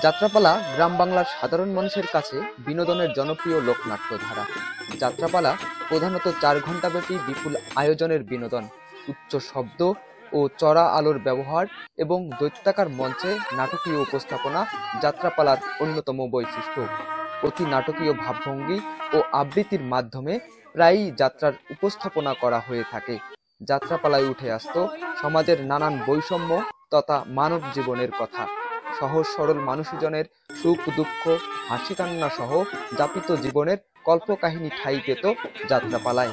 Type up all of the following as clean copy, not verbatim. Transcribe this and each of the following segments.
যাত্রাপালা গ্রাম বাংলার সাধারণ মানুষের কাছে বিনোদনের জনপ্রিয় লোকনাট্য ধারা। যাত্রাপালা প্রধানত 4 ঘণ্টাব্যাপী বিপুল আয়োজনের বিনোদন, উচ্চ শব্দ ও চড়া আলোর ব্যবহার এবং দৈত্যাকার মঞ্চে নাটকীয় উপস্থাপনা যাত্রাপালার অন্যতম বৈশিষ্ট্য। অতি নাটকীয় ভাবভঙ্গি ও আবৃত্তির মাধ্যমে প্রায়ই যাত্রার উপস্থাপনা করা হয়ে থাকে। যাত্রাপালায় উঠে আসত সমাজের নানান বৈষম্য তথা মানব জীবনের কথা। সহজ সরল মানুষজনের সুখ দুঃখ হাসি কান্না সহ যাপিত জীবনের কল্পকাহিনী ঠাঁই পেত যাত্রাপালায়।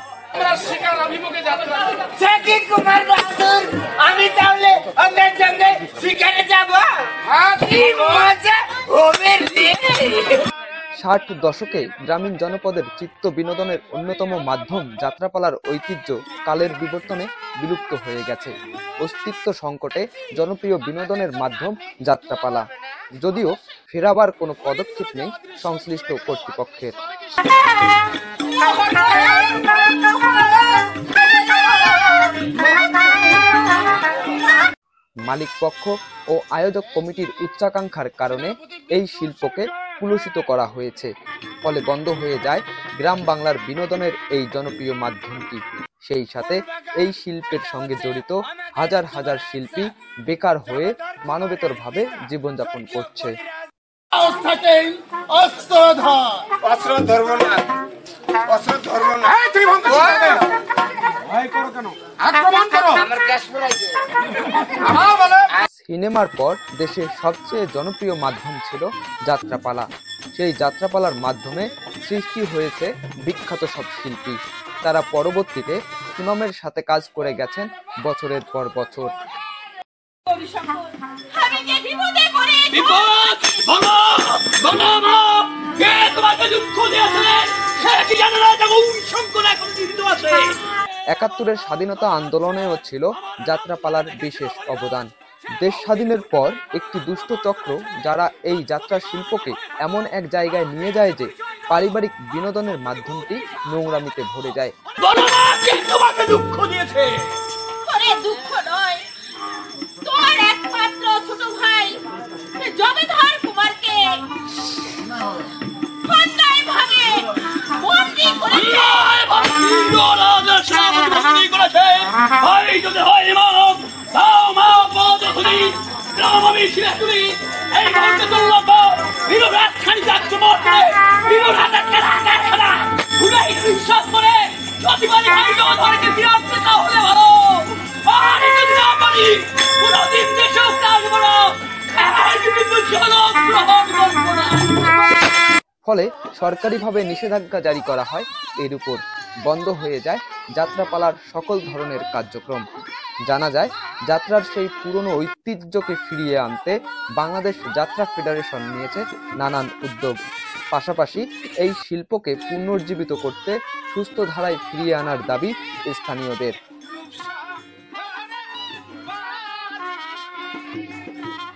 ষাট দশকে গ্রামীণ জনপদের চিত্ত বিনোদনের অন্যতম মাধ্যম যাত্রাপালার ঐতিহ্য কালের বিবর্তনে বিলুপ্ত হয়ে গেছে। অস্তিত্ব সংকটে জনপ্রিয় বিনোদনের মাধ্যম যাত্রাপালা, যদিও ফেরাবার কোনো পদক্ষেপ নেই সংশ্লিষ্ট কর্তৃপক্ষের। মালিকপক্ষ ও আয়োজক কমিটির উচ্চাকাঙ্ক্ষার কারণে এই শিল্পকে কুলুষিত করা হয়েছে। ফলে বন্ধ হয়ে যায় গ্রাম বাংলার বিনোদনের এই জনপ্রিয় মাধ্যমটি। সেই সাথে এই শিল্পের সঙ্গে জড়িত হাজার হাজার শিল্পী বেকার হয়ে মানবেতরভাবে জীবনযাপন করছে। সিনেমার পর দেশের সবচেয়ে জনপ্রিয় মাধ্যম ছিল যাত্রাপালা। সেই যাত্রাপালার মাধ্যমে সৃষ্টি হয়েছে বিখ্যাত সব শিল্পী। তারা পরবর্তীতে সুনামের সাথে কাজ করে গেছেন বছরের পর বছর। একাত্তরের স্বাধীনতা আন্দোলনেও ছিল যাত্রাপালার বিশেষ অবদান। দেশ স্বাধীনের পর একটি দুষ্ট চক্র যারা এই যাত্রা শিল্পকে এমন এক জায়গায় নিয়ে যায় যে পারিবারিক বিনোদনের মাধ্যমটি নোংরামিতে ভরে যায়। ফলে সরকারিভাবে নিষেধাজ্ঞা জারি করা হয়। এর উপর বন্ধ হয়ে যায় যাত্রাপালার সকল ধরনের কার্যক্রম। জানা যায় যাত্রার সেই পুরনো ঐতিহ্যকে ফিরিয়ে আনতে বাংলাদেশ যাত্রা ফেডারেশন নিয়েছে নানান উদ্যোগ। পাশাপাশি এই শিল্পকে পুনর্জীবিত করতে সুস্থ ধারায় ফিরিয়ে আনার দাবি স্থানীয়দের।